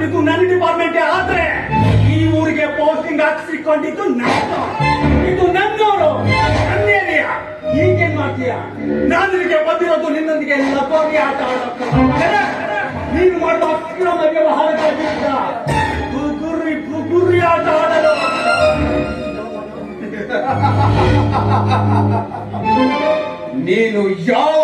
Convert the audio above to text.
ಕಟ್ಟಿದ್ದು ನನ್ನ ಡಿಪಾರ್ಟ್ಮೆಂಟ್ ಆದ್ರೆ ಈ ಊರಿಗೆ ಪೋಸ್ಟಿಂಗ್ ಹಾಕ್ಸಿಕೊಂಡಿದ್ದು ನಾನು. ಇದು ನನ್ನೂರು, ನನ್ನ ಏರಿಯಾ. ಈಗೇನ್ ಮಾಡ್ತೀಯ? ನಾನು ನಿನಗೆ ಬಂದಿರೋದು ನಿನ್ನೊಂದಿಗೆ ಲಗೋರಿ ಆಟ ಆಡೋಕೆ. ನೀನು ಮಾಡುವ ಅಕ್ರಮ ವ್ಯವಹಾರದ ವಿರುದ್ಧ ಬುಗುರಿ ಆಟ ಆಡಲು. ನೀನು ಯಾವ